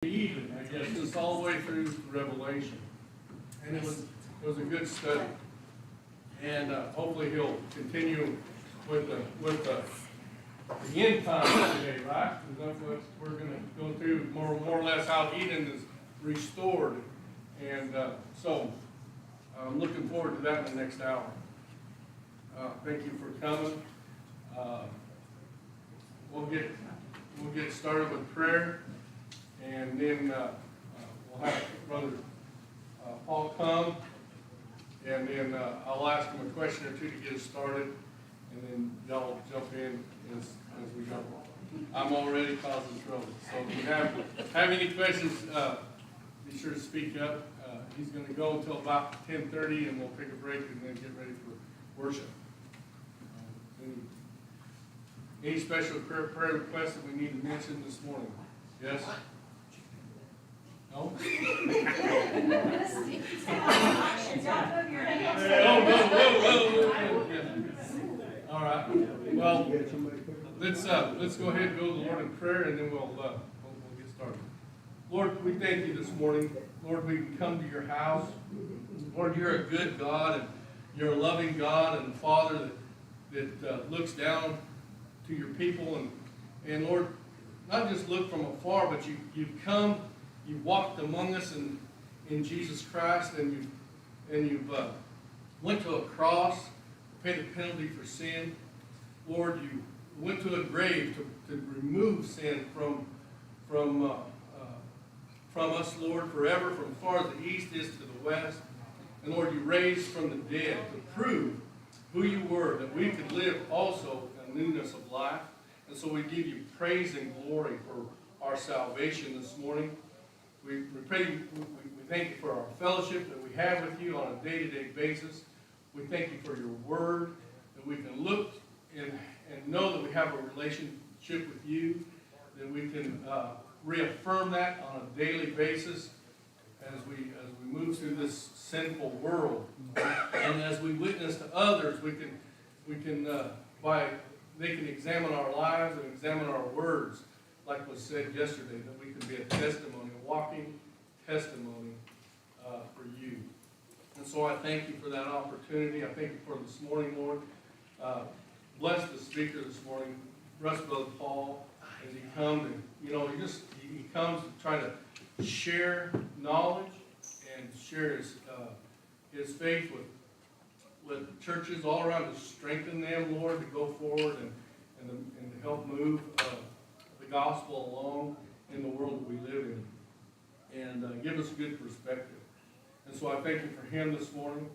Even, I guess, just all the way through Revelation. And it was a good study. And hopefully he'll continue with the end time today, right? Because that's what we're going to go through, more or less how Eden is restored. And so I'm looking forward to that in the next hour. Thank you for coming. We'll get started with prayer, and then we'll have Brother Paul come, and then I'll ask him a question or two to get us started, and then y'all jump in as we go. I'm already causing trouble, so if you have any questions, be sure to speak up. He's going to go until about 10:30, and we'll take a break and then get ready for worship. Any special prayer requests that we need to mention this morning? Yes? No? All right. Well, let's go ahead and go to the Lord in prayer, and then we'll get started. Lord, we thank you this morning. Lord, we can come to your house. Lord, you're a good God, and you're a loving God and Father that looks down to your people, and Lord, not just look from afar, but you've come, you've walked among us in Jesus Christ, and you've went to a cross, paid the penalty for sin. Lord, you went to a grave to remove sin from us, Lord, forever, from as far as the east is to the west. And Lord, you raised from the dead to prove who you were, that we could live also in newness of life. And so we give you praise and glory for our salvation this morning. We pray, we thank you for our fellowship that we have with you on a day-to-day basis. We thank you for your word, that we can look and know that we have a relationship with you, that we can reaffirm that on a daily basis as we move through this sinful world. And as we witness to others, they can examine our lives and examine our words, like was said yesterday, that we can be a testimony, a walking testimony for you. And so I thank you for that opportunity. I thank you for this morning, Lord. Bless the speaker this morning, bless Brother Paul, as he comes, and he comes to try to share knowledge and share his faith with churches all around, to strengthen them, Lord, to go forward and to help move the gospel along in the world that we live in, and give us a good perspective. And so I thank you for him this morning.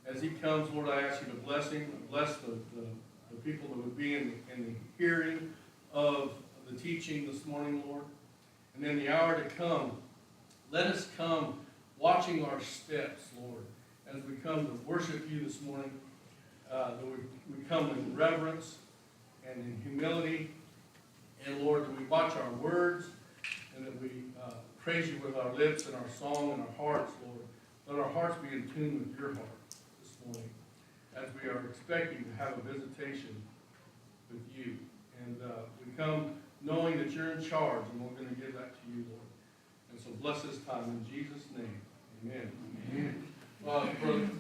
As he comes, Lord, I ask you to bless him, bless the people that would be in the hearing of the teaching this morning, Lord. And then the hour to come, let us come watching our steps, Lord, as we come to worship you this morning, that we come in reverence and in humility, and Lord, that we watch our words, and that we praise you with our lips and our song and our hearts, Lord. Let our hearts be in tune with your heart this morning, as we are expecting to have a visitation with you. And we come knowing that you're in charge, and we're going to give that to you, Lord. And so bless this time in Jesus' name. Amen. Amen.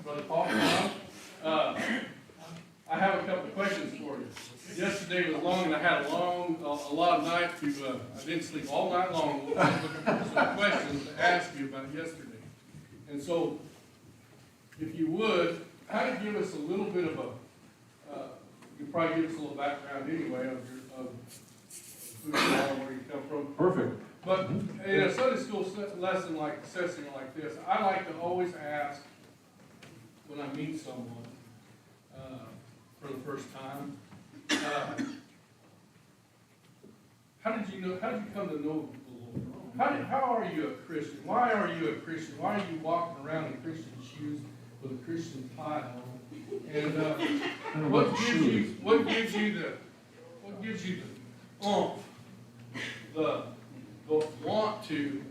Brother Paul, I have a couple of questions for you. Yesterday was long, and I had a lot of night I didn't sleep all night long. I was looking for some questions to ask you about yesterday. And so, if you would, kind of give us a little bit of you could probably give us a little background anyway of who you are and where you come from. Perfect. But in a Sunday school lesson session like this, I like to always ask when I meet someone for the first time, how did you come to know the Lord? How are you a Christian? Why are you a Christian? Why are you walking around in Christian shoes with a Christian tie on? And what gives you the want to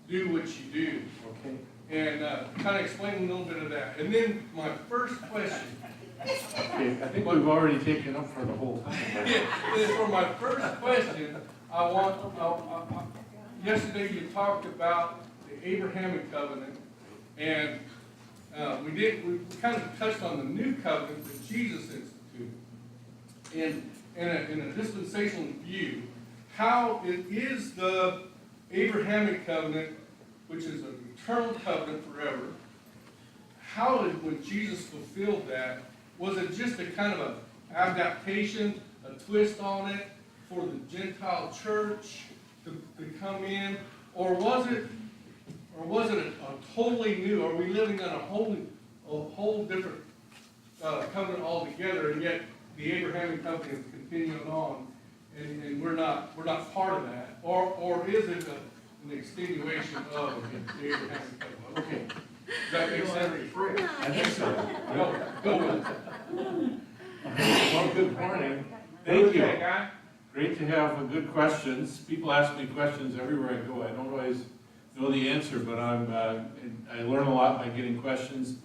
do what you do? Okay. And kind of explain a little bit of that. And then my first question. Okay, I think we've already taken up for the whole time. Yeah, for my first question, I want yesterday you talked about the Abrahamic covenant, and we kind of touched on the new covenant that Jesus instituted. In a dispensational view, how it is the Abrahamic covenant, which is an eternal covenant forever. How did, when Jesus fulfilled that, was it just a kind of an adaptation, a twist on it for the Gentile church to come in, or was it a totally new? Are we living on a whole different covenant altogether, and yet the Abrahamic covenant is continuing on, and we're not part of that, or is it an extenuation of the Abrahamic covenant? Okay. Does that make sense? I think so. Go with it. Well, good morning. Thank you. Great to have good questions. People ask me questions everywhere I go. I don't always know the answer, but I learn a lot by getting questions.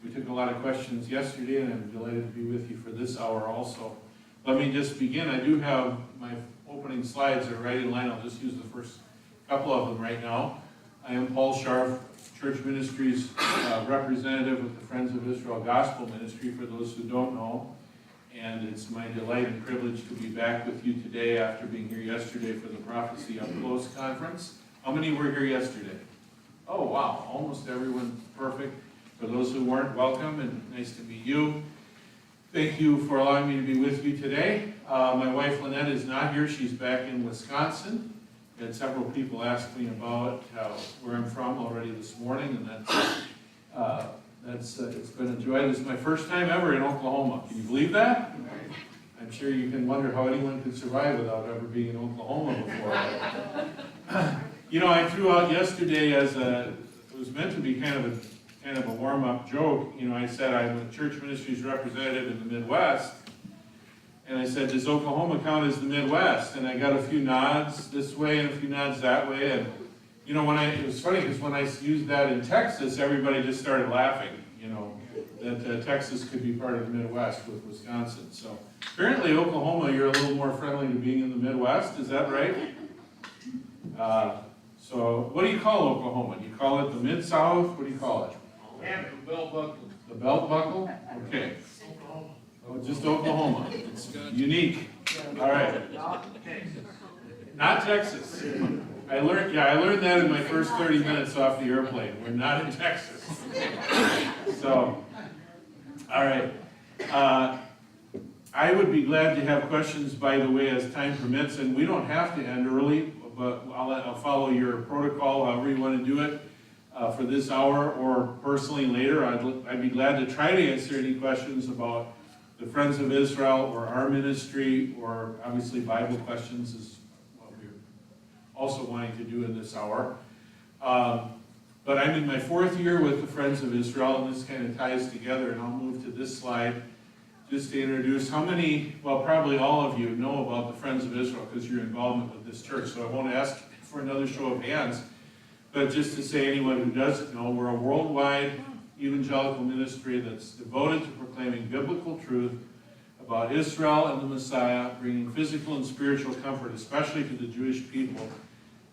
We took a lot of questions yesterday, and I'm delighted to be with you for this hour also. Let me just begin. I do have my opening slides are right in line. I'll just use the first couple of them right now. I am Paul Scharf, Church Ministries representative with the Friends of Israel Gospel Ministry, for those who don't know. And it's my delight and privilege to be back with you today after being here yesterday for the Prophecy Up Close conference. How many were here yesterday? Oh, wow, almost everyone. Perfect. For those who weren't, welcome, and nice to meet you. Thank you for allowing me to be with you today. My wife Lynette is not here. She's back in Wisconsin. I had several people ask me about where I'm from already this morning, and it's been a joy. This is my first time ever in Oklahoma. Can you believe that? I'm sure you can wonder how anyone could survive without ever being in Oklahoma before. You know, I threw out yesterday it was meant to be kind of a warm-up joke. You know, I said I'm a church ministries representative in the Midwest, and I said, does Oklahoma count as the Midwest? And I got a few nods this way and a few nods that way, and you know, it was funny because when I used that in Texas, everybody just started laughing, you know, that Texas could be part of the Midwest with Wisconsin. So apparently Oklahoma, you're a little more friendly to being in the Midwest, is that right? So what do you call Oklahoma? Do you call it the Mid-South? What do you call it? The belt buckle. The belt buckle? Okay. Oh, just Oklahoma. It's unique. All right. Not Texas. I learned that in my first 30 minutes off the airplane. We're not in Texas. So, all right. I would be glad to have questions, by the way, as time permits, and we don't have to end early, but I'll follow your protocol, however you want to do it, for this hour or personally later. I'd be glad to try to answer any questions about the Friends of Israel or our ministry, or obviously Bible questions is what we're also wanting to do in this hour. But I'm in my 4th year with the Friends of Israel, and this kind of ties together, and I'll move to this slide just to introduce how many, well, probably all of you know about the Friends of Israel because your involvement with this church, so I won't ask for another show of hands, but just to say anyone who doesn't know, we're a worldwide evangelical ministry that's devoted to proclaiming biblical truth about Israel and the Messiah, bringing physical and spiritual comfort, especially to the Jewish people.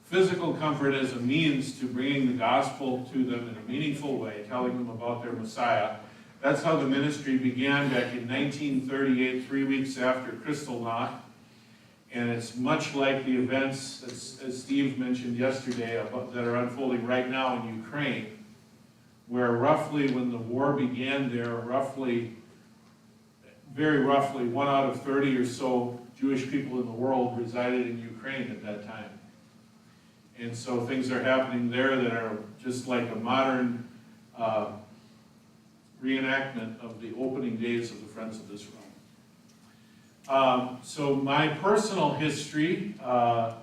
Physical comfort as a means to bringing the gospel to them in a meaningful way, telling them about their Messiah. That's how the ministry began back in 1938, 3 weeks after Kristallnacht. And it's much like the events, as Steve mentioned yesterday, that are unfolding right now in Ukraine, where roughly when the war began there, very roughly, 1 out of 30 or so Jewish people in the world resided in Ukraine at that time. And so things are happening there that are just like a modern reenactment of the opening days of the Friends of Israel. So my personal history, and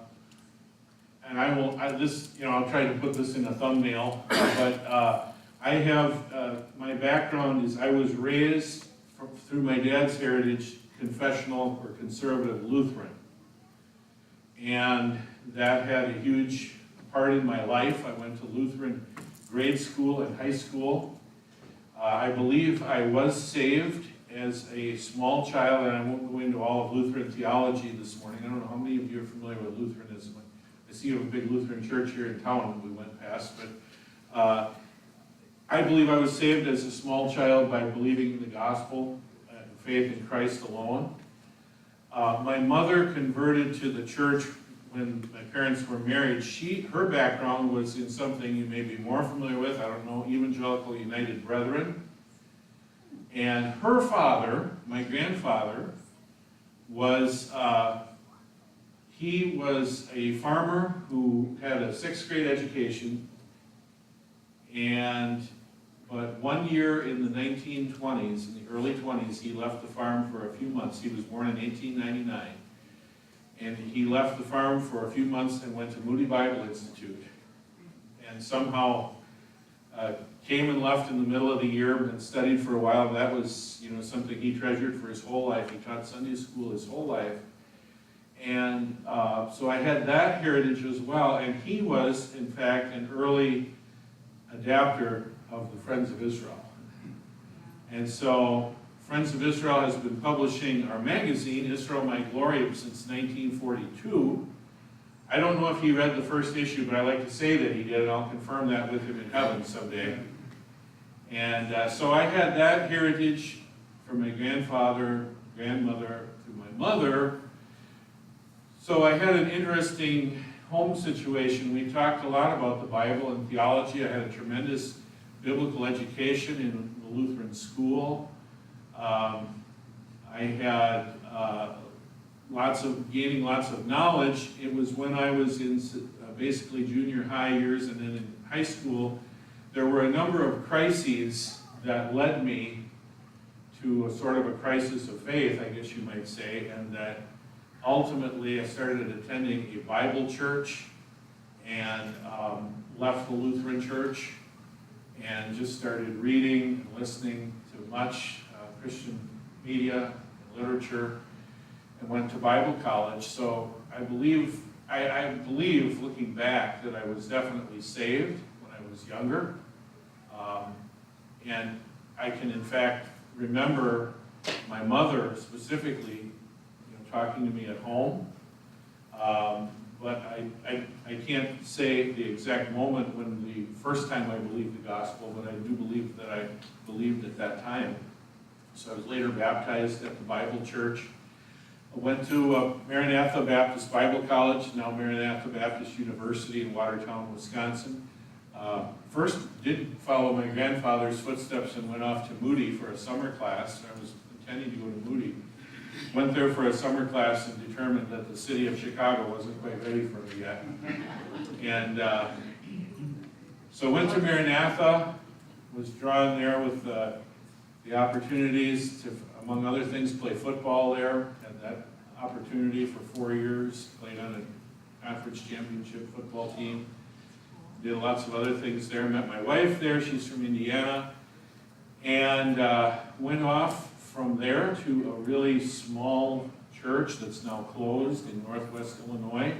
I'll try to put this in a thumbnail, but I have, my background is I was raised through my dad's heritage, confessional or conservative Lutheran. And that had a huge part in my life. I went to Lutheran grade school and high school. I believe I was saved as a small child, and I won't go into all of Lutheran theology this morning. I don't know how many of you are familiar with Lutheranism. I see you have a big Lutheran church here in town that we went past, but I believe I was saved as a small child by believing in the gospel and faith in Christ alone. My mother converted to the church when my parents were married. Her background was in something you may be more familiar with, I don't know, Evangelical United Brethren. And her father, my grandfather, was he was a farmer who had a 6th grade education, but 1 year in the 1920s, in the early 20s, he left the farm for a few months. He was born in 1899. And he left the farm for a few months and went to Moody Bible Institute. And somehow came and left in the middle of the year and studied for a while. And that was, something he treasured for his whole life. He taught Sunday school his whole life. And so I had that heritage as well. And he was, in fact, an early adapter of the Friends of Israel. And so Friends of Israel has been publishing our magazine, Israel My Glory, since 1942. I don't know if he read the first issue, but I like to say that he did, and I'll confirm that with him in heaven someday. And so I had that heritage from my grandfather, grandmother, to my mother. So I had an interesting home situation. We talked a lot about the Bible and theology. I had a tremendous biblical education in the Lutheran school. I had gaining lots of knowledge. It was when I was in basically junior high years and then in high school, there were a number of crises that led me to a sort of a crisis of faith, I guess you might say, and that ultimately I started attending a Bible church and left the Lutheran church and just started reading and listening to much Christian media and literature and went to Bible college. So I believe, looking back, that I was definitely saved when I was younger. And I can in fact remember my mother specifically talking to me at home. But I can't say the exact moment when the first time I believed the gospel, but I do believe that I believed at that time. So I was later baptized at the Bible church. I went to Maranatha Baptist Bible College, now Maranatha Baptist University in Watertown, Wisconsin. First did follow my grandfather's footsteps and went off to Moody for a summer class. I was intending to go to Moody. Went there for a summer class and determined that the city of Chicago wasn't quite ready for me yet. And so went to Maranatha, was drawn there with the opportunities to, among other things, play football there. Had that opportunity for 4 years, played on a conference championship football team. Did lots of other things there. Met my wife there, she's from Indiana. And went off from there to a really small church that's now closed in Northwest Illinois.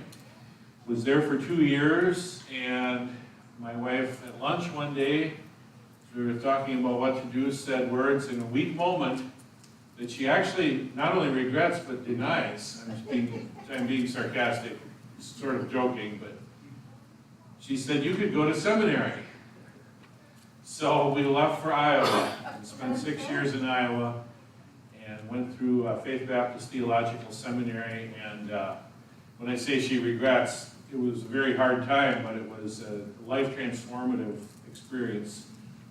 Was there for 2 years, and my wife at lunch one day, we were talking about what to do, said words in a weak moment that she actually not only regrets but denies. I'm being sarcastic, sort of joking, but she said, "You could go to seminary." So we left for Iowa and spent 6 years in Iowa and went through Faith Baptist Theological Seminary. And when I say she regrets, it was a very hard time, but it was a life transformative experience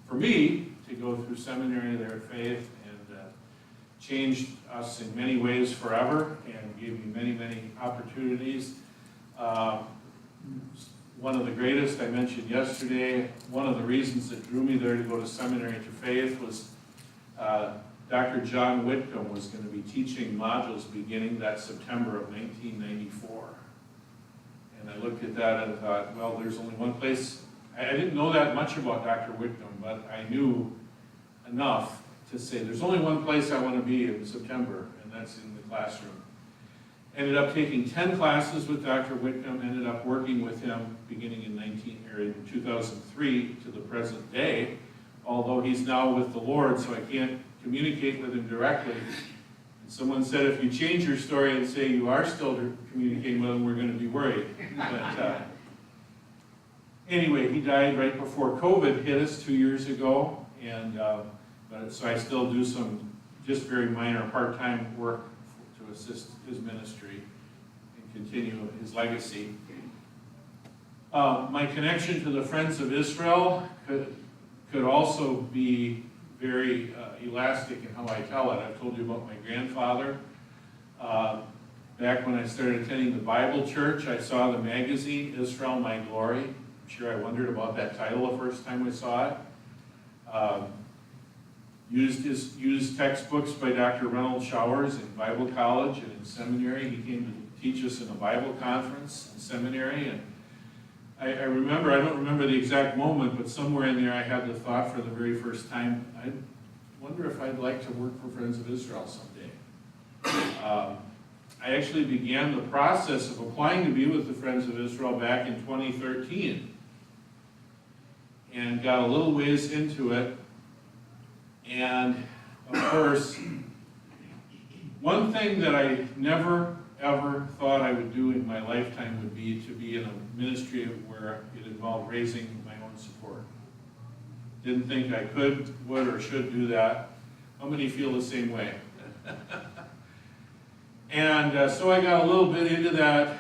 for me to go through seminary there at Faith, and changed us in many ways forever and gave me many, many opportunities. One of the greatest I mentioned yesterday, one of the reasons that drew me there to go to seminary to Faith was Dr. John Whitcomb was going to be teaching modules beginning that September of 1994. And I looked at that and thought, well, there's only one place. I didn't know that much about Dr. Whitcomb, but I knew enough to say there's only one place I want to be in September, and that's in the classroom. Ended up taking 10 classes with Dr. Whitcomb, ended up working with him beginning in 2003 to the present day, although he's now with the Lord, so I can't communicate with him directly. Someone said if you change your story and say you are still communicating with him, we're going to be worried. But anyway, he died right before COVID hit us 2 years ago, and so I still do some just very minor part-time work to assist his ministry and continue his legacy. My connection to the Friends of Israel could also be very elastic in how I tell it. I've told you about my grandfather. Back when I started attending the Bible church, I saw the magazine, Israel My Glory. I'm sure I wondered about that title the first time I saw it. Used textbooks by Dr. Reynolds Showers in Bible college and in seminary. He came to teach us in a Bible conference in seminary. And I remember, I don't remember the exact moment, but somewhere in there I had the thought for the very first time, I wonder if I'd like to work for Friends of Israel someday. I actually began the process of applying to be with the Friends of Israel back in 2013 and got a little ways into it. And of course, one thing that I never ever thought I would do in my lifetime would be to be in a ministry where it involved raising my own support. Didn't think I could, would, or should do that. How many feel the same way? And so I got a little bit into that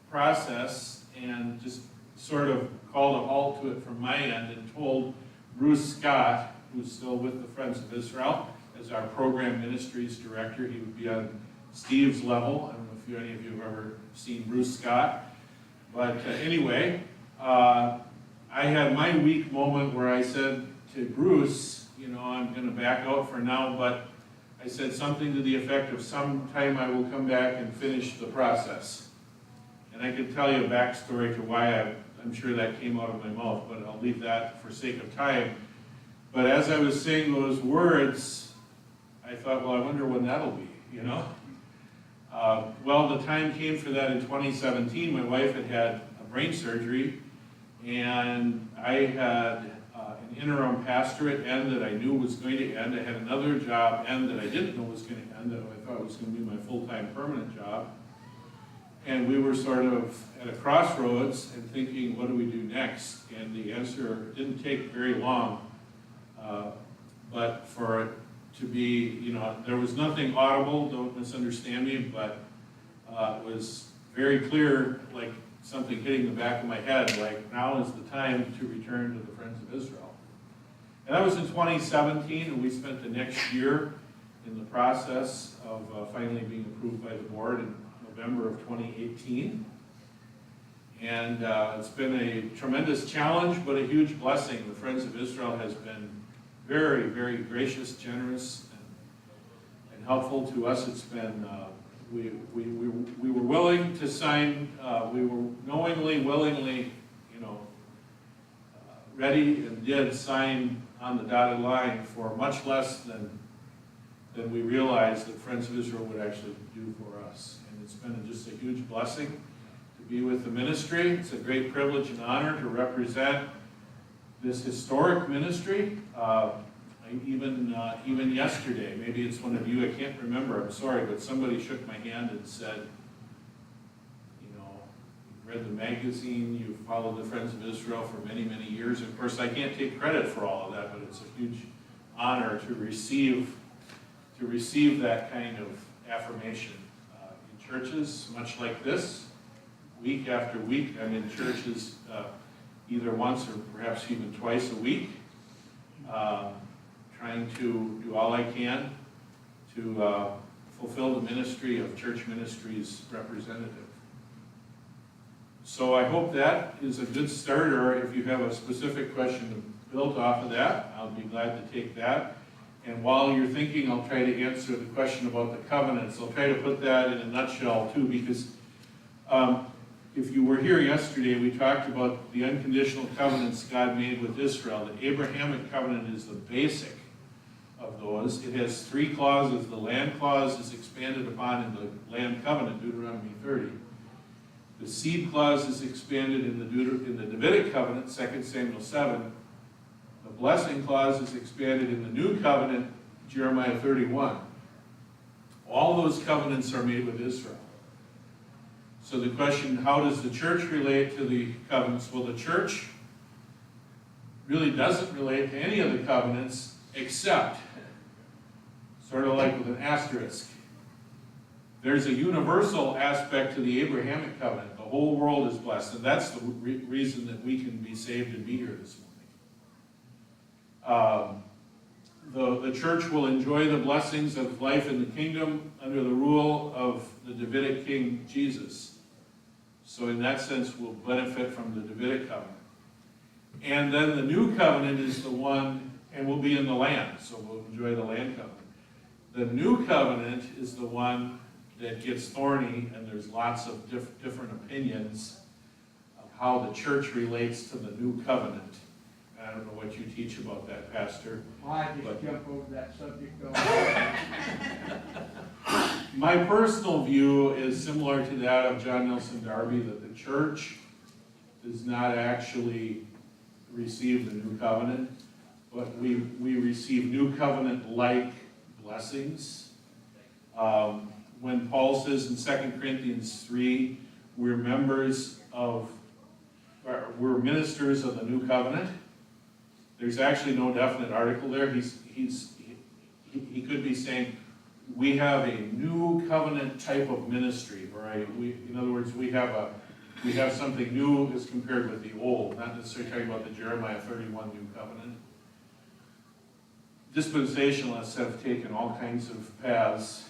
process and just sort of called a halt to it from my end and told Bruce Scott, who's still with the Friends of Israel, as our program ministries director. He would be on Steve's level. I don't know if any of you have ever seen Bruce Scott. But anyway, I had my weak moment where I said to Bruce, you know, I'm going to back out for now, but I said something to the effect of sometime I will come back and finish the process. And I could tell you a backstory to why I'm sure that came out of my mouth, but I'll leave that for sake of time. But as I was saying those words, I thought, well, I wonder when that'll be, you know? Well, the time came for that in 2017. My wife had had a brain surgery, and I had an interim pastorate end that I knew was going to end. I had another job end that I didn't know was going to end, that I thought was going to be my full-time permanent job. And we were sort of at a crossroads and thinking, what do we do next? And the answer didn't take very long, but for it to be, you know, there was nothing audible, don't misunderstand me, but it was very clear, like something hitting the back of my head, like now is the time to return to the Friends of Israel. And that was in 2017, and we spent the next year in the process of finally being approved by the board in November of 2018. And it's been a tremendous challenge, but a huge blessing. The Friends of Israel has been very, very gracious, generous, and helpful to us. It's been, we were willing to sign, we were knowingly, willingly, you know, ready and did sign on the dotted line for much less than we realized that Friends of Israel would actually do for us. And it's been just a huge blessing to be with the ministry. It's a great privilege and honor to represent this historic ministry. Even yesterday, maybe it's one of you, I can't remember, I'm sorry, but somebody shook my hand and said, you know, you've read the magazine, you've followed the Friends of Israel for many, many years. Of course, I can't take credit for all of that, but it's a huge honor to receive that kind of affirmation. In churches, much like this, week after week, I'm in churches either once or perhaps even twice a week, trying to do all I can to fulfill the ministry of church ministries representative. So I hope that is a good start, or if you have a specific question built off of that, I'll be glad to take that. And while you're thinking, I'll try to answer the question about the covenants. I'll try to put that in a nutshell too, because if you were here yesterday, we talked about the unconditional covenants God made with Israel. The Abrahamic covenant is the basic of those. It has 3 clauses. The land clause is expanded upon in the land covenant, Deuteronomy 30. The seed clause is expanded in the Davidic covenant, 2 Samuel 7. The blessing clause is expanded in the new covenant, Jeremiah 31. All those covenants are made with Israel. So the question, how does the church relate to the covenants? Well, the church really doesn't relate to any of the covenants except, sort of like with an asterisk, there's a universal aspect to the Abrahamic covenant. The whole world is blessed, and that's the reason that we can be saved and be here this morning. The church will enjoy the blessings of life in the kingdom under the rule of the Davidic king Jesus. So in that sense, we'll benefit from the Davidic covenant. And then the new covenant is the one, and we'll be in the land, so we'll enjoy the land covenant. The new covenant is the one that gets thorny, and there's lots of different opinions of how the church relates to the new covenant. I don't know what you teach about that, Pastor. I just jump over that subject. My personal view is similar to that of John Nelson Darby, that the church does not actually receive the new covenant, but we receive new covenant-like blessings. When Paul says in 2 Corinthians 3, we're ministers of the new covenant, there's actually no definite article there. He could be saying, we have a new covenant type of ministry, right? In other words, we have something new as compared with the old, not necessarily talking about the Jeremiah 31 new covenant. Dispensationalists have taken all kinds of paths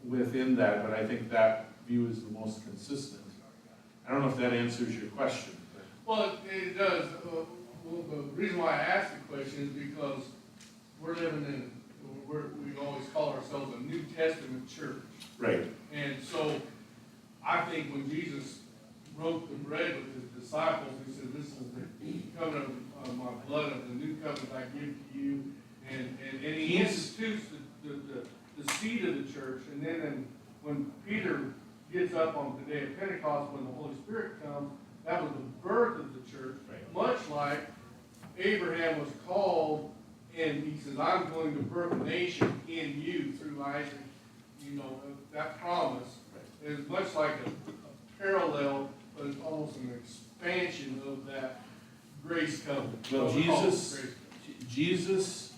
within that, but I think that view is the most consistent. I don't know if that answers your question. Well, it does. Well, the reason why I asked the question is because we're living in, we always call ourselves a New Testament church. Right. And so I think when Jesus broke the bread with his disciples, he said, this is the covenant of my blood, of the new covenant I give to you. And he institutes the seed of the church. And then when Peter gets up on the day of Pentecost, when the Holy Spirit comes, that was the birth of the church. Right. Much like Abraham was called, and he says, I'm going to birth a nation in you through Isaac. You know, that promise is much like a parallel, but it's almost an expansion of that grace covenant. Well, Jesus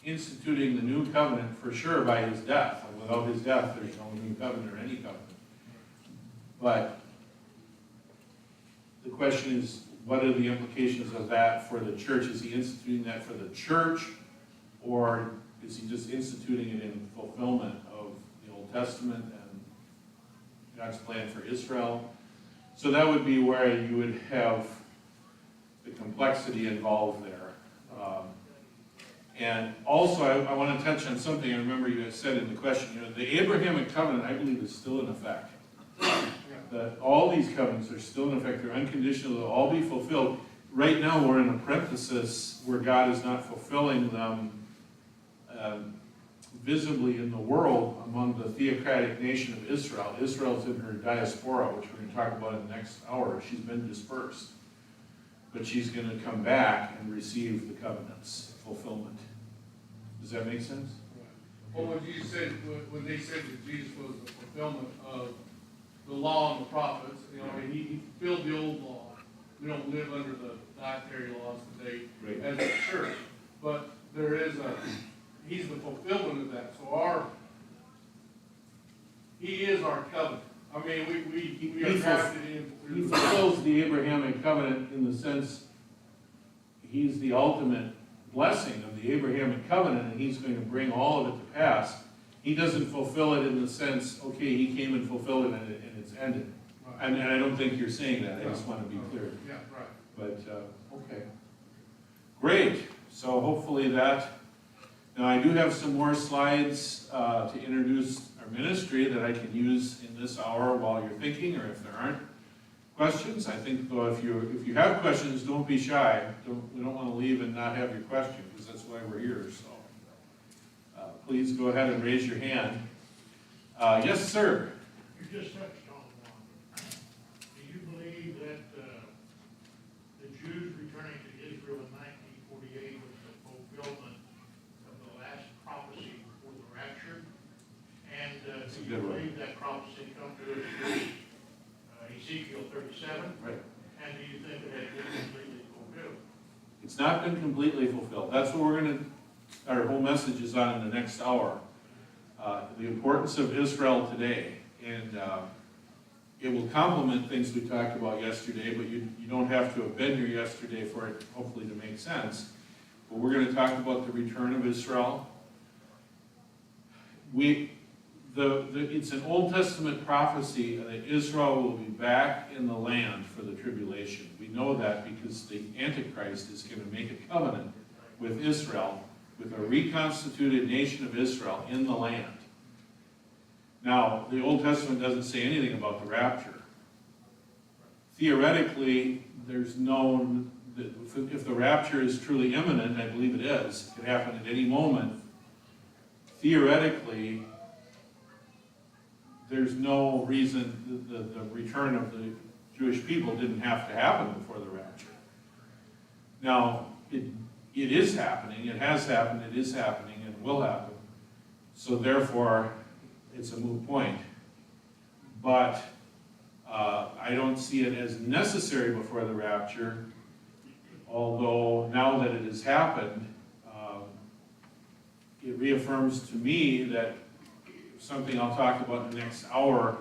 instituting the new covenant for sure by his death. And without his death, there's no new covenant or any covenant. But the question is, what are the implications of that for the church? Is he instituting that for the church, or is he just instituting it in fulfillment of the Old Testament and God's plan for Israel? So that would be where you would have the complexity involved there. And also, I want to touch on something I remember you had said in the question. You know, the Abrahamic covenant, I believe, is still in effect. That all these covenants are still in effect. They're unconditional. They'll all be fulfilled. Right now, we're in a parenthesis where God is not fulfilling them visibly in the world among the theocratic nation of Israel. Israel's in her diaspora, which we're going to talk about in the next hour. She's been dispersed. But she's going to come back and receive the covenant's fulfillment. Does that make sense? Well, when they said that Jesus was the fulfillment of the law and the prophets, you know, I mean, he fulfilled the old law. We don't live under the dietary laws today as a church, but he's the fulfillment of that. So he is our covenant. I mean, we are grafted in. He fulfills the Abrahamic covenant in the sense he's the ultimate blessing of the Abrahamic covenant, and he's going to bring all of it to pass. He doesn't fulfill it in the sense, okay, he came and fulfilled it and it's ended. Right. And I don't think you're saying that. I just want to be clear. Yeah, right. But, okay. Great. So hopefully that. Now I do have some more slides to introduce our ministry that I can use in this hour while you're thinking, or if there aren't questions. I think though, if you have questions, don't be shy. We don't want to leave and not have your question, because that's why we're here. So please go ahead and raise your hand. Yes, sir. You just touched on one. Do you believe that the Jews returning to Israel in 1948 was the fulfillment of the last prophecy before the rapture? It's not been completely fulfilled. That's what our whole message is on in the next hour. The importance of Israel today. And it will complement things we talked about yesterday, but you don't have to have been here yesterday for it hopefully to make sense. But we're going to talk about the return of Israel. It's an Old Testament prophecy that Israel will be back in the land for the tribulation. We know that because the Antichrist is going to make a covenant with Israel, with a reconstituted nation of Israel in the land. Now, the Old Testament doesn't say anything about the rapture. Theoretically, there's known that if the rapture is truly imminent, I believe it is, it could happen at any moment. Theoretically, there's no reason the return of the Jewish people didn't have to happen before the rapture. Now, it is happening, it has happened, it is happening, and it will happen. So therefore, it's a moot point. But I don't see it as necessary before the rapture, although now that it has happened, it reaffirms to me that something I'll talk about in the next hour,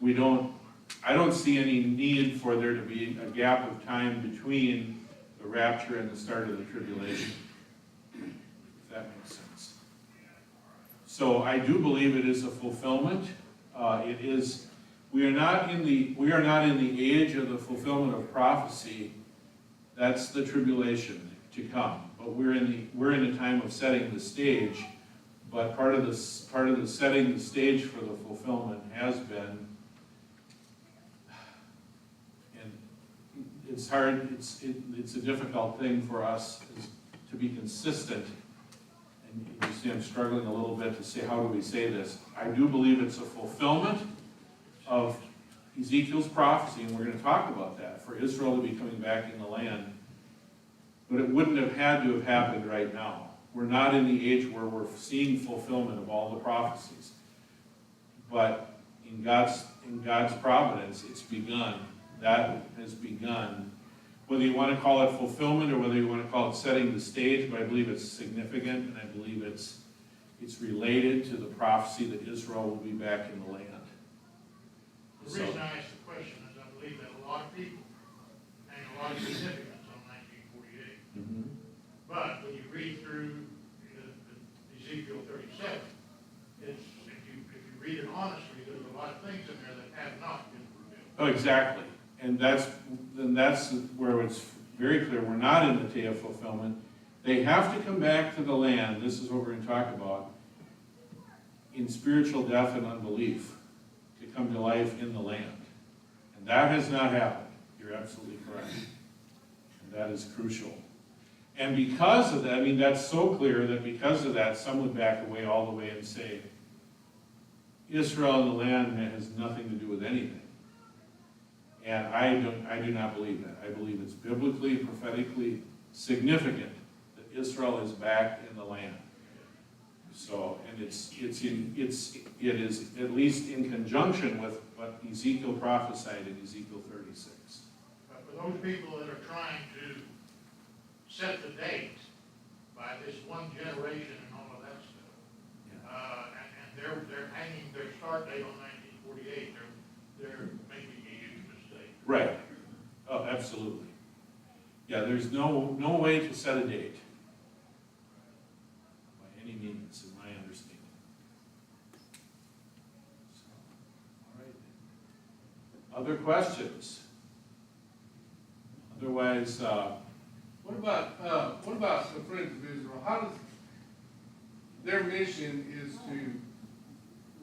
I don't see any need for there to be a gap of time between the rapture and the start of the tribulation, if that makes sense. So I do believe it is a fulfillment. We are not in the age of the fulfillment of prophecy. That's the tribulation to come. But we're in a time of setting the stage. But part of the setting the stage for the fulfillment has been, and it's hard. It's a difficult thing for us to be consistent. And you see, I'm struggling a little bit to say, how do we say this? I do believe it's a fulfillment of Ezekiel's prophecy, and we're going to talk about that, for Israel to be coming back in the land. But it wouldn't have had to have happened right now. We're not in the age where we're seeing fulfillment of all the prophecies. But in God's providence, it's begun. That has begun. Whether you want to call it fulfillment or whether you want to call it setting the stage, but I believe it's significant, and I believe it's related to the prophecy that Israel will be back in the land. The reason I asked the question is I believe that a lot of people hang a lot of significance on 1948. Mm-hmm. But when you read through Ezekiel 37, if you read it honestly, there's a lot of things in there that have not been fulfilled. Oh, exactly. And that's where it's very clear we're not in the day of fulfillment. They have to come back to the land. This is what we're going to talk about. In spiritual death and unbelief, to come to life in the land. And that has not happened. You're absolutely correct. And that is crucial. And because of that, I mean, that's so clear that because of that, some would back away all the way and say, Israel and the land has nothing to do with anything. And I do not believe that. I believe it's biblically, prophetically significant that Israel is back in the land. So, and it is at least in conjunction with what Ezekiel prophesied in Ezekiel 36. But for those people that are trying to set the date by this one generation and all of that stuff, and they're hanging their start date on 1948, they're making a huge mistake. Right. Oh, absolutely. Yeah, there's no way to set a date by any means, in my understanding. So, all right. Other questions? Otherwise, What about the Friends of Israel? How does their mission is to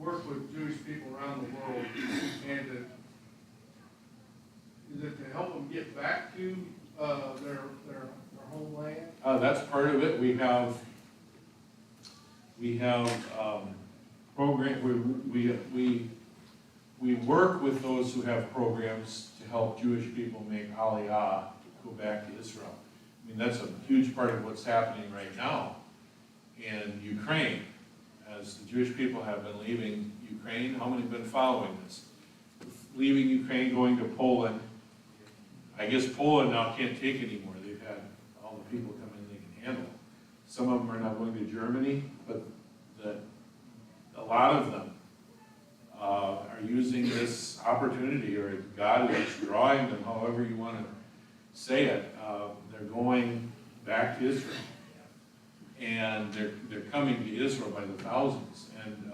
work with Jewish people around the world, and is it to help them get back to their homeland? that's part of it. We have program. We work with those who have programs to help Jewish people make Aliyah, go back to Israel. I mean, that's a huge part of what's happening right now in Ukraine, as the Jewish people have been leaving Ukraine. How many have been following this? Leaving Ukraine, going to Poland. I guess Poland now can't take anymore. They've had all the people come in they can handle. Some of them are now going to Germany, but a lot of them are using this opportunity, or God is drawing them, however you want to say it. They're going back to Israel. And they're coming to Israel by the thousands. And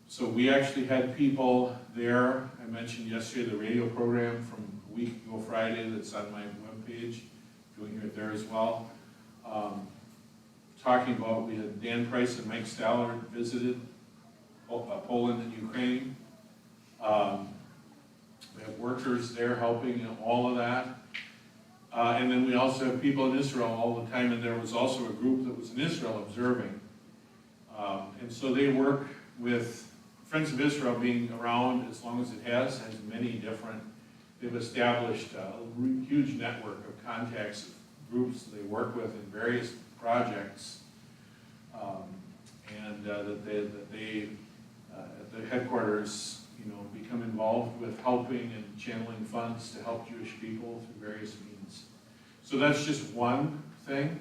so we actually had people there. I mentioned yesterday the radio program from a week ago Friday that's on my webpage. You can hear it there as well. Talking about, we had Dan Price and Mike Stallard visited Poland and Ukraine. We have workers there helping in all of that. And then we also have people in Israel all the time, and there was also a group that was in Israel observing. And so they work with Friends of Israel being around as long as it has many different, they've established a huge network of contacts, of groups they work with in various projects. And that they at the headquarters, become involved with helping and channeling funds to help Jewish people through various means. So that's just one thing,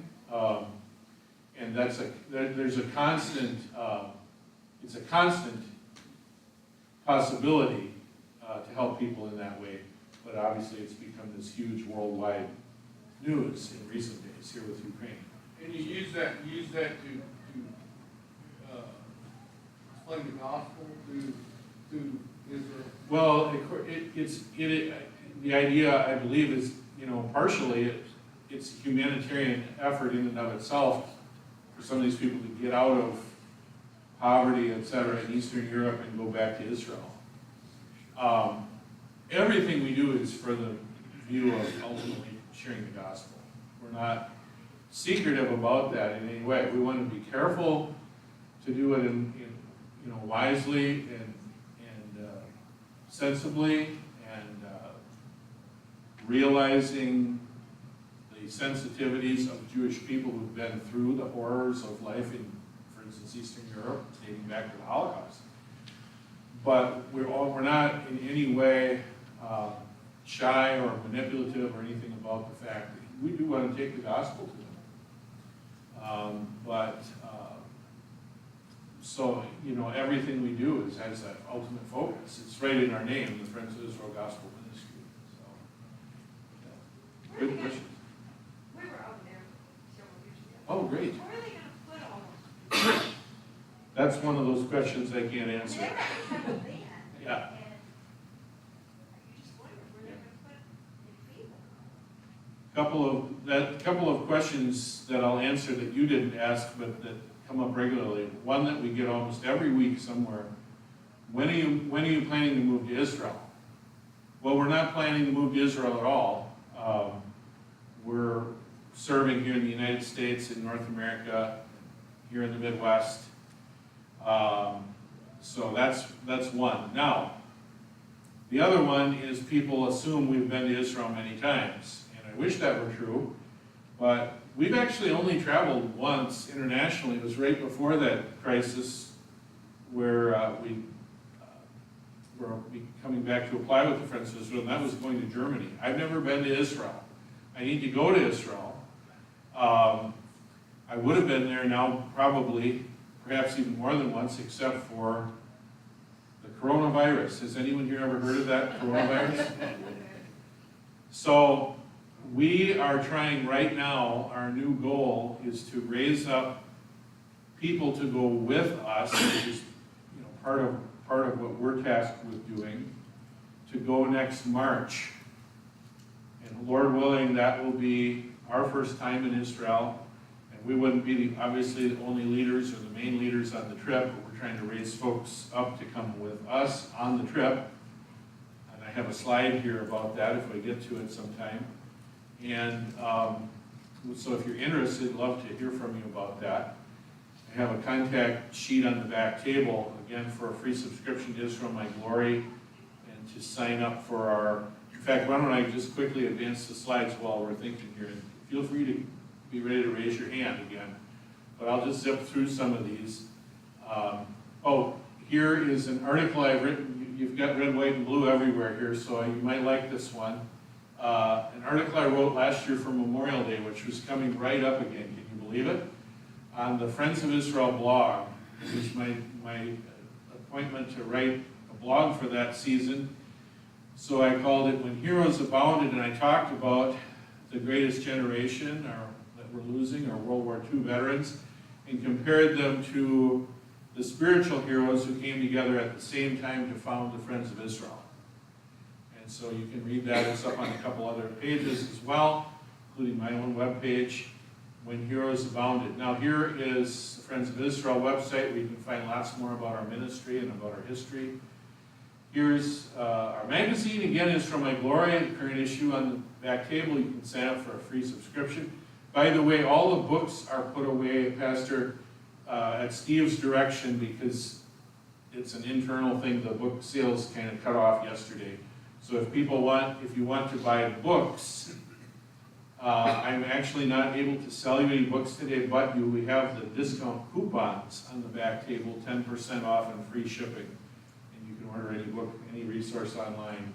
and there's a constant, it's a constant possibility to help people in that way, but obviously it's become this huge worldwide news in recent days here with Ukraine. And you use that to explain the gospel to Israel. Well, the idea, I believe, is, partially it's a humanitarian effort in and of itself for some of these people to get out of poverty, etc., in Eastern Europe and go back to Israel. Everything we do is for the view of ultimately sharing the gospel. We're not secretive about that in any way. We want to be careful to do it in wisely and sensibly, and realizing the sensitivities of Jewish people who've been through the horrors of life in, for instance, Eastern Europe, dating back to the Holocaust. But we're not in any way shy or manipulative or anything about the fact that we do want to take the gospel to them. So, everything we do has that ultimate focus. It's right in our name, the Friends of Israel Gospel Ministry. So, good question. We were over there several years ago. Oh, great. Where are they gonna put all those? That's one of those questions I can't answer. They already have a van. Yeah. And you just wonder where they're gonna put the people. Couple of questions that I'll answer that you didn't ask, but that come up regularly. One that we get almost every week somewhere. When are you planning to move to Israel? Well, we're not planning to move to Israel at all. We're serving here in the United States, in North America, here in the Midwest. So that's one. Now, the other one is people assume we've been to Israel many times, and I wish that were true, but we've actually only traveled once internationally. It was right before that crisis where we were coming back to apply with the Friends of Israel, and that was going to Germany. I've never been to Israel. I need to go to Israel. I would have been there now probably, perhaps even more than once, except for the coronavirus. Has anyone here ever heard of that coronavirus? So we are trying right now, our new goal is to raise up people to go with us, which is part of what we're tasked with doing, to go next March. And Lord willing, that will be our first time in Israel. And we wouldn't be obviously the only leaders or the main leaders on the trip, but we're trying to raise folks up to come with us on the trip. And I have a slide here about that if I get to it sometime. And so if you're interested, I'd love to hear from you about that. I have a contact sheet on the back table, again, for a free subscription to Israel My Glory, and to sign up for our, in fact, why don't I just quickly advance the slides while we're thinking here. And feel free to be ready to raise your hand again, but I'll just zip through some of these. Here is an article I've written. You've got red, white, and blue everywhere here, so you might like this one. An article I wrote last year for Memorial Day, which was coming right up again, can you believe it? On the Friends of Israel blog. It was my appointment to write a blog for that season. So I called it When Heroes Abounded, and I talked about the greatest generation that we're losing, our World War II veterans, and compared them to the spiritual heroes who came together at the same time to found the Friends of Israel. And so you can read that. It's up on a couple other pages as well, including my own webpage, When Heroes Abounded. Now here is the Friends of Israel website where you can find lots more about our ministry and about our history. Here's our magazine. Again, is from My Gloria, the current issue on the back table. You can sign up for a free subscription. By the way, all the books are put away, Pastor, at Steve's direction, because it's an internal thing. The book sales kind of cut off yesterday. So if you want to buy books, I'm actually not able to sell you any books today, but we have the discount coupons on the back table, 10% off and free shipping. And you can order any book, any resource online.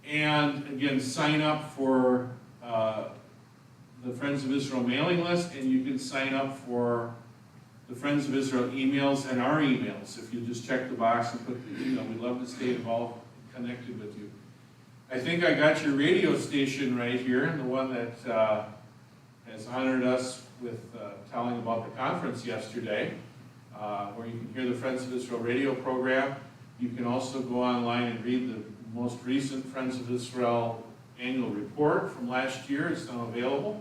And again, sign up for the Friends of Israel mailing list, and you can sign up for the Friends of Israel emails and our emails. If you just check the box and put the email, we'd love to stay involved and connected with you. I think I got your radio station right here, and the one that has honored us with telling about the conference yesterday, where you can hear the Friends of Israel radio program. You can also go online and read the most recent Friends of Israel annual report from last year. It's now available.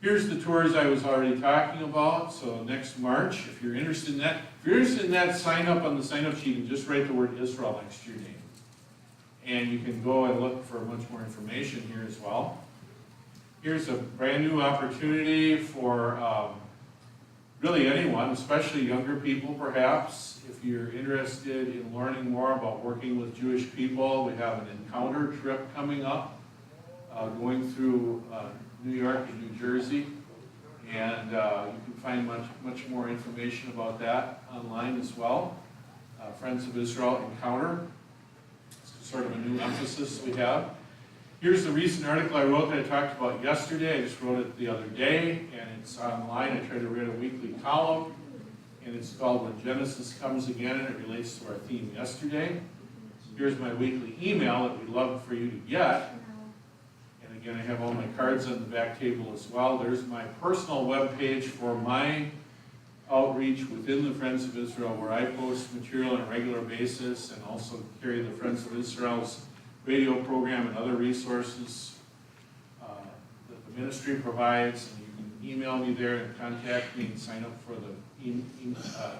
Here's the tours I was already talking about. So next March, if you're interested in that, sign up on the sign-up sheet and just write the word Israel next to your name. And you can go and look for much more information here as well. Here's a brand new opportunity for really anyone, especially younger people perhaps. If you're interested in learning more about working with Jewish people, we have an encounter trip coming up, going through New York and New Jersey. And you can find much more information about that online as well. Friends of Israel Encounter. It's sort of a new emphasis we have. Here's the recent article I wrote that I talked about yesterday. I just wrote it the other day, and it's online. I try to write a weekly column, and it's called When Genesis Comes Again, and it relates to our theme yesterday. Here's my weekly email that we'd love for you to get. And again, I have all my cards on the back table as well. There's my personal webpage for my outreach within the Friends of Israel, where I post material on a regular basis and also carry the Friends of Israel's radio program and other resources that the ministry provides. And you can email me there and contact me and sign up for the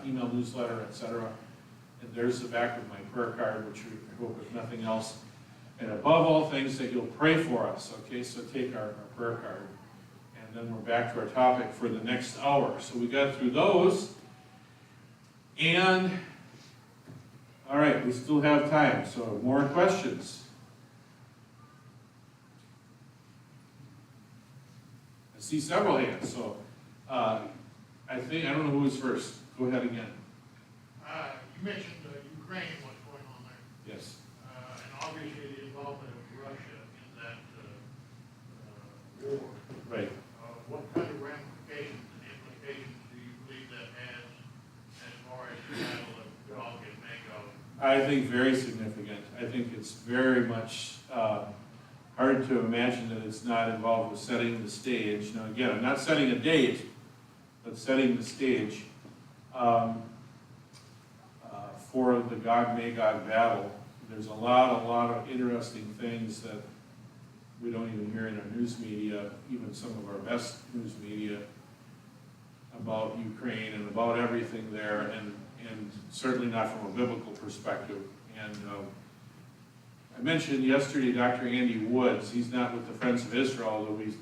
email newsletter, etc. And there's the back of my prayer card, which I hope, if nothing else, and above all things, that you'll pray for us. Okay, so take our prayer card. And then we're back to our topic for the next hour. So we got through those. And, all right, we still have time. So more questions? I see several hands. So I don't know who was first. Go ahead again. You mentioned Ukraine and what's going on there. Yes. And obviously the involvement of Russia in that war. Right. What kind of ramifications and implications do you believe that has as far as the battle of Gog and Magog? I think very significant. I think it's very much hard to imagine that it's not involved with setting the stage. Now again, I'm not setting a date, but setting the stage for the Gog-Magog battle. There's a lot of interesting things that we don't even hear in our news media, even some of our best news media, about Ukraine and about everything there, and certainly not from a biblical perspective. And I mentioned yesterday Dr. Andy Woods. He's not with the Friends of Israel, although we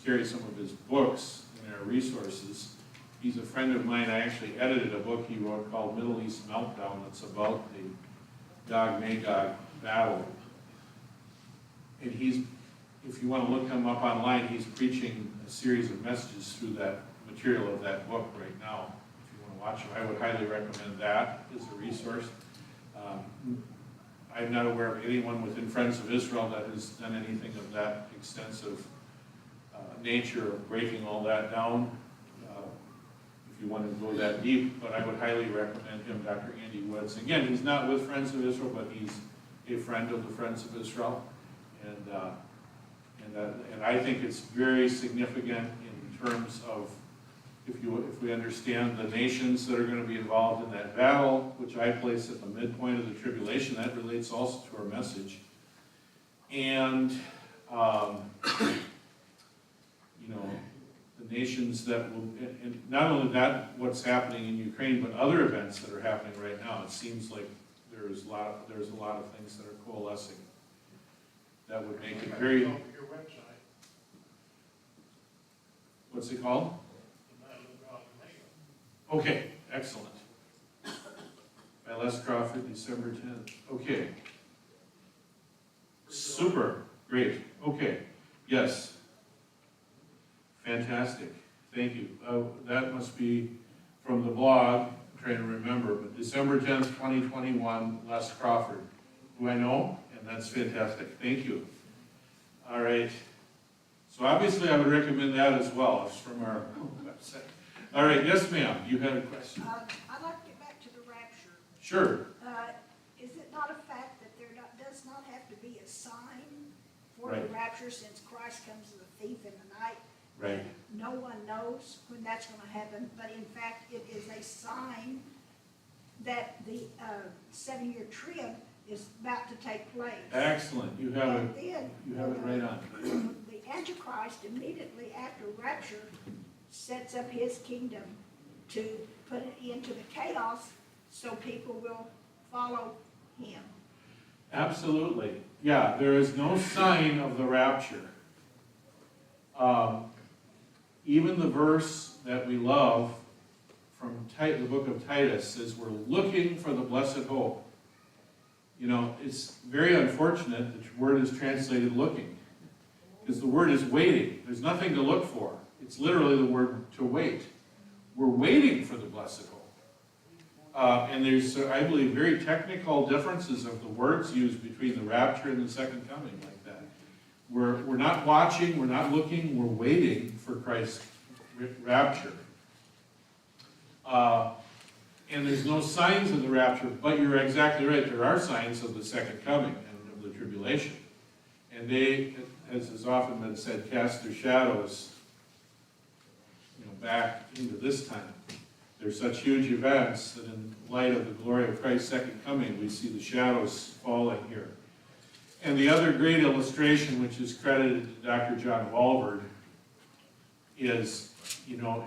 carry some of his books in our resources. He's a friend of mine. I actually edited a book he wrote called Middle East Meltdown that's about the Gog-Magog battle. And if you want to look him up online, he's preaching a series of messages through that material of that book right now. If you want to watch him, I would highly recommend that as a resource. I'm not aware of anyone within Friends of Israel that has done anything of that extensive nature of breaking all that down. If you want to go that deep, but I would highly recommend him, Dr. Andy Woods. Again, he's not with Friends of Israel, but he's a friend of the Friends of Israel. And I think it's very significant in terms of if we understand the nations that are going to be involved in that battle, which I place at the midpoint of the tribulation, that relates also to our message. And, you know, the nations that will, and not only that, what's happening in Ukraine, but other events that are happening right now. It seems like there's a lot of things that are coalescing that would make it very. Your website, What's it called? Okay, excellent. By Les Crawford, December 10th. Okay. Super, great. Okay, yes. Fantastic, thank you. That must be from the blog, I'm trying to remember, but December 10th, 2021, Les Crawford. Do I know? And that's fantastic, thank you. All right. So obviously I would recommend that as well. It's from our website. All right, yes ma'am, you had a question. I'd like to get back to the rapture. Sure. Is it not a fact that there does not have to be a sign for the Right. rapture, since Christ comes as a thief in the night? Right. No one knows when that's going to happen, but in fact, it is a sign that the 7-year trib is about to take place. Excellent, you have And it, then, you have it right on. the Antichrist, immediately after rapture, sets up his kingdom to put it into the chaos so people will follow him. Absolutely. Yeah, there is no sign of the rapture. Even the verse that we love from the book of Titus says we're looking for the blessed hope. You know, it's very unfortunate that the word is translated looking, because the word is waiting. There's nothing to look for. It's literally the word to wait. We're waiting for the blessed hope. And there's, I believe, very technical differences of the words used between the rapture and the second coming like that. We're not watching, we're not looking, we're waiting for Christ's rapture. And there's no signs of the rapture, but you're exactly right, there are signs of the second coming and of the tribulation. And they, as has often been said, cast their shadows, you know, back into this time. They're such huge events that in light of the glory of Christ's second coming, we see the shadows falling here. And the other great illustration, which is credited to Dr. John Walvard, is, you know,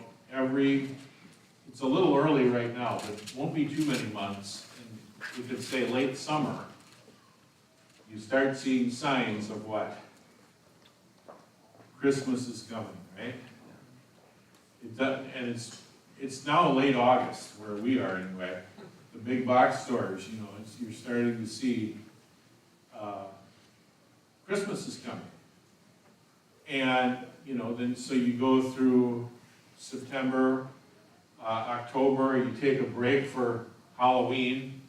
it's a little early right now, but it won't be too many months, and we could say late summer, you start seeing signs of what? Christmas is coming, right? And it's now late August, where we are anyway. The big box stores, you know, you're starting to see Christmas is coming. And, you know, then so you go through September, October, you take a break for Halloween.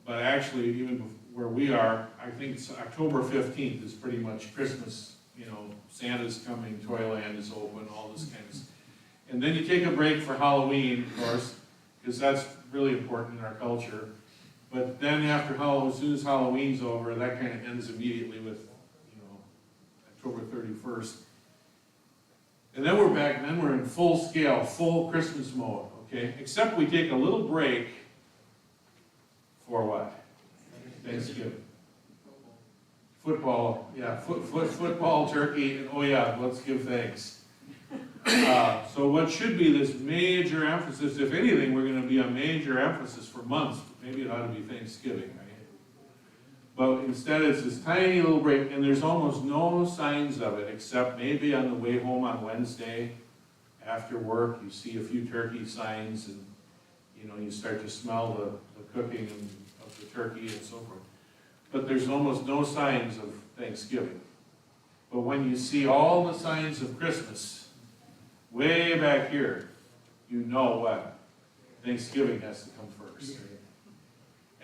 But actually, even where we are, I think it's October 15th is pretty much Christmas. You know, Santa's coming, Toyland is open, all this kind of stuff. And then you take a break for Halloween, of course, because that's really important in our culture. But then after Halloween, as soon as Halloween's over, that kind of ends immediately with, you know, October 31st. And then we're back, and then we're in full scale, full Christmas mode, okay? Except we take a little break for what? Thanksgiving. Football, yeah, football, turkey, and oh yeah, let's give thanks. So what should be this major emphasis, if anything, we're going to be a major emphasis for months, maybe it ought to be Thanksgiving, right? But instead it's this tiny little break, and there's almost no signs of it, except maybe on the way home on Wednesday, after work, you see a few turkey signs, and you know, you start to smell the cooking of the turkey and so forth. But there's almost no signs of Thanksgiving. But when you see all the signs of Christmas, way back here, you know what? Thanksgiving has to come first. Right?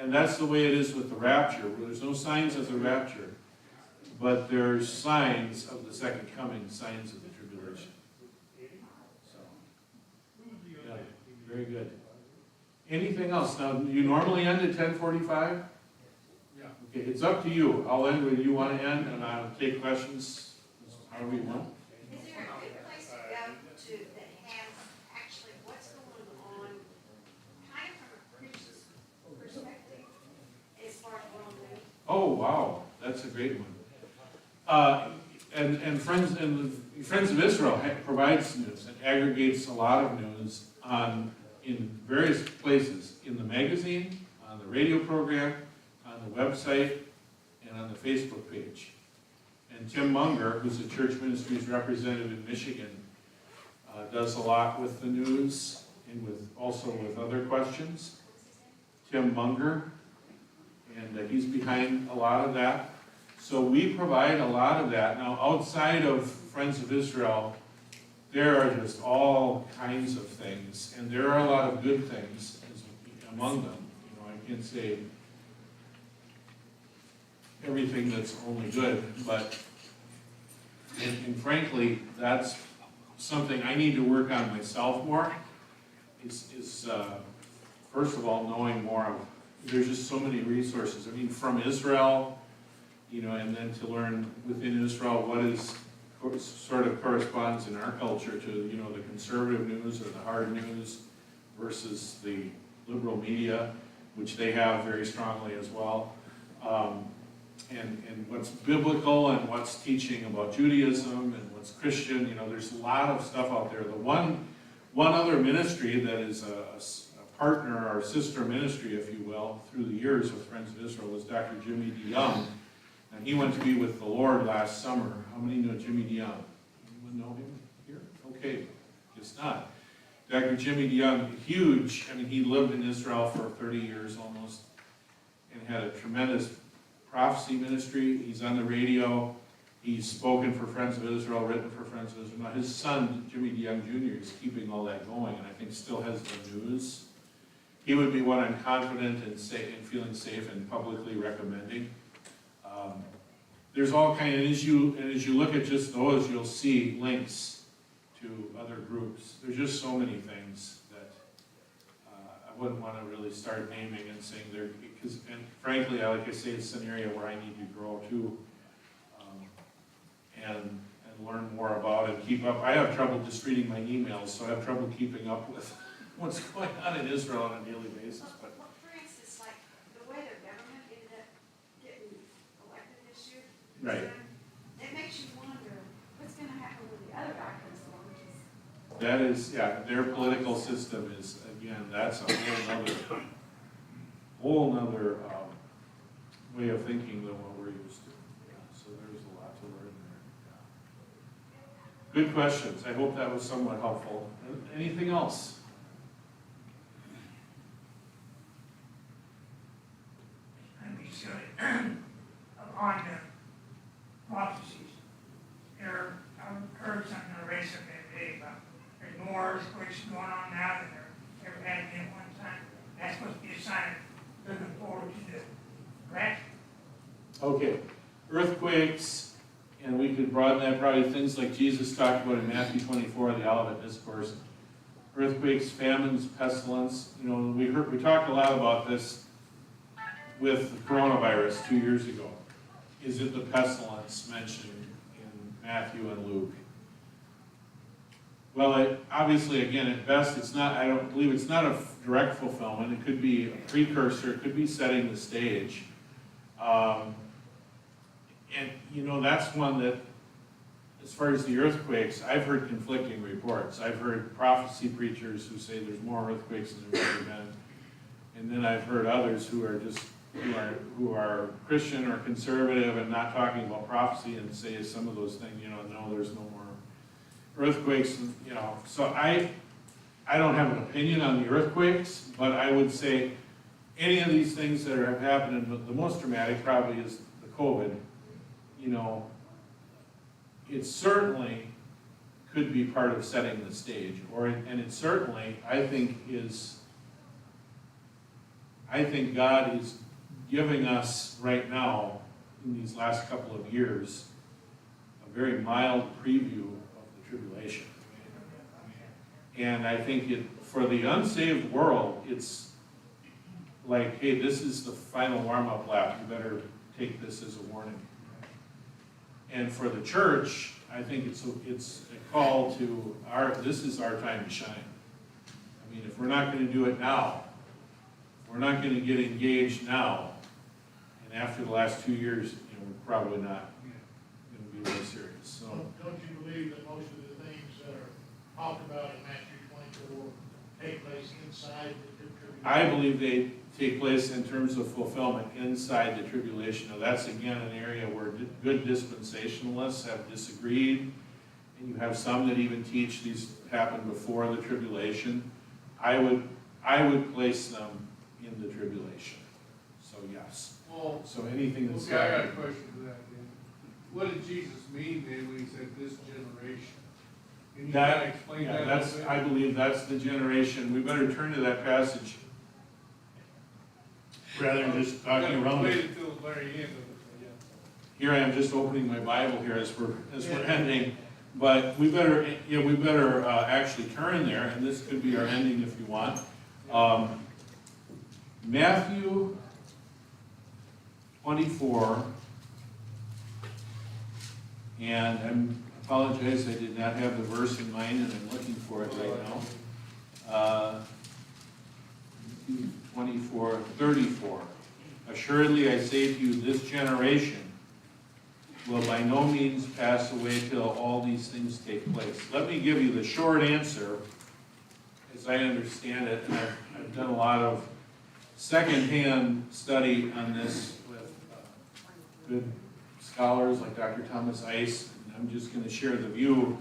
And that's the way it is with the rapture, where there's no signs of the rapture, but there's signs of the second coming, signs of the tribulation. So, yeah, very good. Anything else? Now, you normally end at 10:45? Yeah. Okay, it's up to you. I'll end where you want to end, and I'll take questions however you want. Is there a good place to go to that has actually what's going on, kind of from a Christian's perspective, as far as world news? Oh, wow, that's a great one. And Friends of Israel provides news and aggregates a lot of news in various places, in the magazine, on the radio program, on the website, and on the Facebook page. And Tim Munger, who's a church ministries representative in Michigan, does a lot with the news and also with other questions. Tim Munger, and he's behind a lot of that. So we provide a lot of that. Now, outside of Friends of Israel, there are just all kinds of things, and there are a lot of good things among them. I can't say everything that's only good, but and frankly, that's something I need to work on myself more. Is first of all knowing more of. There's just so many resources. I mean, from Israel, and then to learn within Israel what is sort of corresponds in our culture to, the conservative news or the hard news versus the liberal media, which they have very strongly as well. And what's biblical and what's teaching about Judaism and what's Christian, there's a lot of stuff out there. The one other ministry that is a partner or sister ministry, if you will, through the years with Friends of Israel was Dr. Jimmy DeYoung. And he went to be with the Lord last summer. How many know Jimmy DeYoung? Anyone know him here? Okay, guess not. Dr. Jimmy DeYoung, huge. I mean, he lived in Israel for 30 years almost and had a tremendous prophecy ministry. He's on the radio. He's spoken for Friends of Israel, written for Friends of Israel. Now, his son, Jimmy DeYoung Jr., is keeping all that going, and I think still has the news. He would be one I'm confident and feeling safe and publicly recommending. There's all kinds, and as you look at just those, you'll see links to other groups. There's just so many things that I wouldn't want to really start naming and saying they're, and frankly, like I say, it's an area where I need to grow too, and learn more about and keep up. I have trouble just reading my emails, so I have trouble keeping up with what's going on in Israel on a daily basis. But Well, for instance, like the way their government ended up getting elected this year. Right. It makes you wonder what's gonna happen when the other guy comes along, which is. that is, yeah, their political system is, again, that's a whole nother way of thinking than what we're used to. Yeah, so there's a lot to learn there. Yeah. Good questions. I hope that was somewhat helpful. Anything else? Let me say, on the prophecies, I've heard something on the radio today about there's more earthquakes going on now than there ever had been at one time. That's supposed to be a sign of looking forward to the rapture. Okay, earthquakes, and we could broaden that probably things like Jesus talked about in Matthew 24, the Olivet Discourse. Earthquakes, famines, pestilence. We talked a lot about this with the coronavirus 2 years ago. Is it the pestilence mentioned in Matthew and Luke? Well, obviously, again, at best, it's not. I don't believe it's not a direct fulfillment. It could be a precursor. It could be setting the stage. And that's one that, as far as the earthquakes, I've heard conflicting reports. I've heard prophecy preachers who say there's more earthquakes than there's ever been, and then I've heard others who are Christian or conservative and not talking about prophecy and say some of those things. No, there's no more earthquakes. So I don't have an opinion on the earthquakes, but I would say any of these things that have happened, and the most dramatic probably is the COVID. It certainly could be part of setting the stage, and it certainly, I think, I think God is giving us right now, in these last couple of years, a very mild preview of the tribulation. And I think for the unsaved world, it's like, hey, this is the final warm-up lap. You better take this as a warning. And for the church, I think it's a call to this is our time to shine. I mean, if we're not going to do it now, if we're not going to get engaged now, and after the last 2 years, we're probably not going to be really serious. So, Don't you believe that most of the things that are talked about in Matthew 24 take place inside the tribulation? I believe they take place in terms of fulfillment inside the tribulation. Now, that's again an area where good dispensationalists have disagreed, and you have some that even teach these happen before the tribulation. I would place them in the tribulation. So yes. Well, So anything that's okay, I got a question for that then. What did Jesus mean then when he said this generation? Can you kind of explain that a little bit? I believe that's the generation. We better turn to that passage rather than just talking around Wait it. until the very end of it, yeah. Here I am just opening my Bible here as we're ending, but we better actually turn there, and this could be our ending if you want. Matthew 24, and I apologize, I did not have the verse in mind, and I'm looking for it right now. 24:34. Assuredly I say to you, this generation will by no means pass away till all these things take place. Let me give you the short answer, as I understand it, and I've done a lot of secondhand study on this with good scholars like Dr. Thomas Ice, and I'm just going to share the view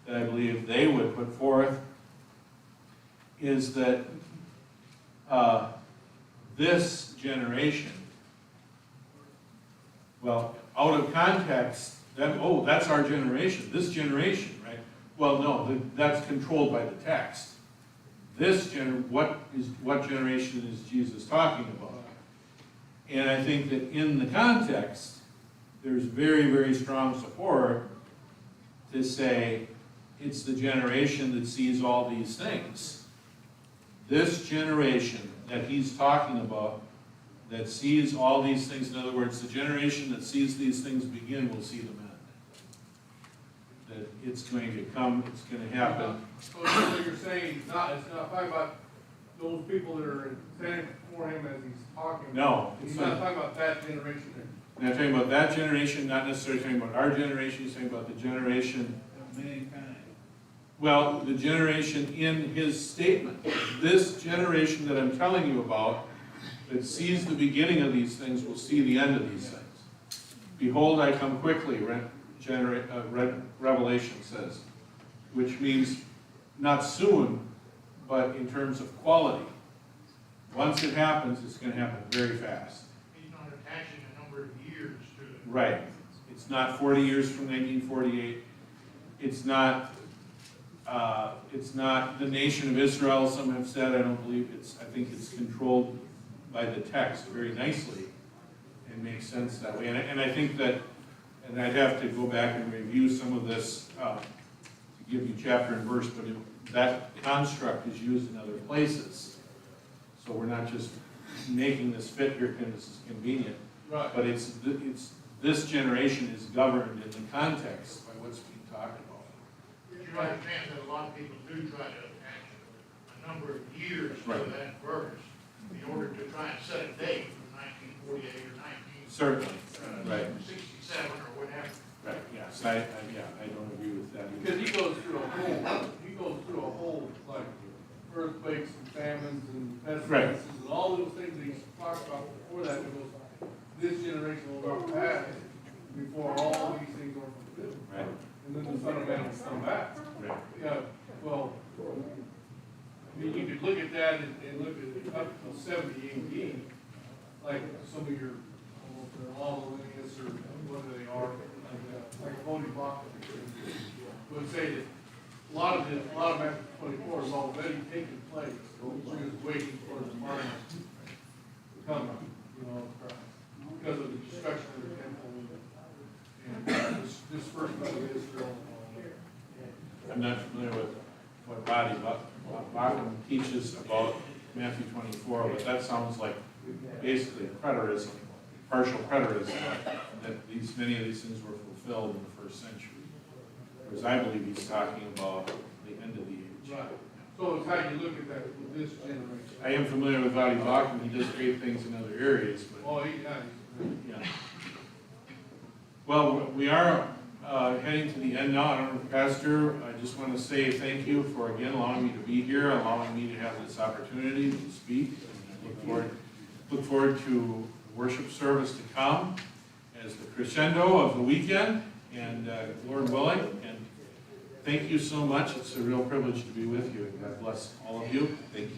that I believe they would put forth, is that this generation, well, out of context, that's our generation, this generation, right? Well, no, that's controlled by the text. What generation is Jesus talking about? And I think that in the context, there's very, very strong support to say it's the generation that sees all these things. This generation that he's talking about, that sees all these things, in other words, the generation that sees these things begin will see them end. That it's going to come, it's going to happen. So what you're saying, it's not talking about those people that are standing before him as he's talking. No, He's it's not not. talking about that generation there. Not talking about that generation, not necessarily talking about our generation, he's talking about the generation. Well, the generation in his statement. This generation that I'm telling you about, that sees the beginning of these things, will see the end of these things. Behold, I come quickly, Revelation says, which means not soon, but in terms of quality. Once it happens, it's going to happen very fast. He's not attaching a number of years to it. Right. It's not 40 years from 1948. It's not the nation of Israel, some have said. I don't believe I think it's controlled by the text very nicely and makes sense that way. And I think that, and I'd have to go back and review some of this to give you chapter and verse, but that construct is used in other places. So we're not just making this fit here because this is convenient. Right. But it's this generation is governed in the context by what's being talked about. You understand that a lot of people do try to attach a number of years to Right. that verse in order to try and set a date from 1948 or 1967 Certainly, right. or whatever. Right, yes, I don't agree with that either. Because he goes through a whole, like, earthquakes and famines and pestilences and all those things that he's talked about before that. It goes, this generation will not pass before all these things are fulfilled. Right. And then the Son of Man will come back. Right. Yeah, well, I mean, you could look at that and look at it up to 70 AD, like some of your, Linus or whatever they are, like Holy Block, would say that a lot of Matthew 24 is already taken place. We're just waiting for the final this first one is Israel. I'm not familiar with what Bachman teaches about Matthew 24, but that sounds like basically preterism, partial preterism, that many of these things were fulfilled in the first century. Whereas I believe he's talking about the end of the age. Right. So it's how you look at that with this generation. I am familiar with Voddie Bachman. He does great things in other areas, but Oh, he's yeah. Well, we are heading to the end now. I don't know, Pastor, I just want to say thank you for again allowing me to be here, allowing me to have this opportunity to speak. And look forward to worship service to come as the crescendo of the weekend, and Lord willing. And thank you so much. It's a real privilege to be with you. God bless all of you. Thank you.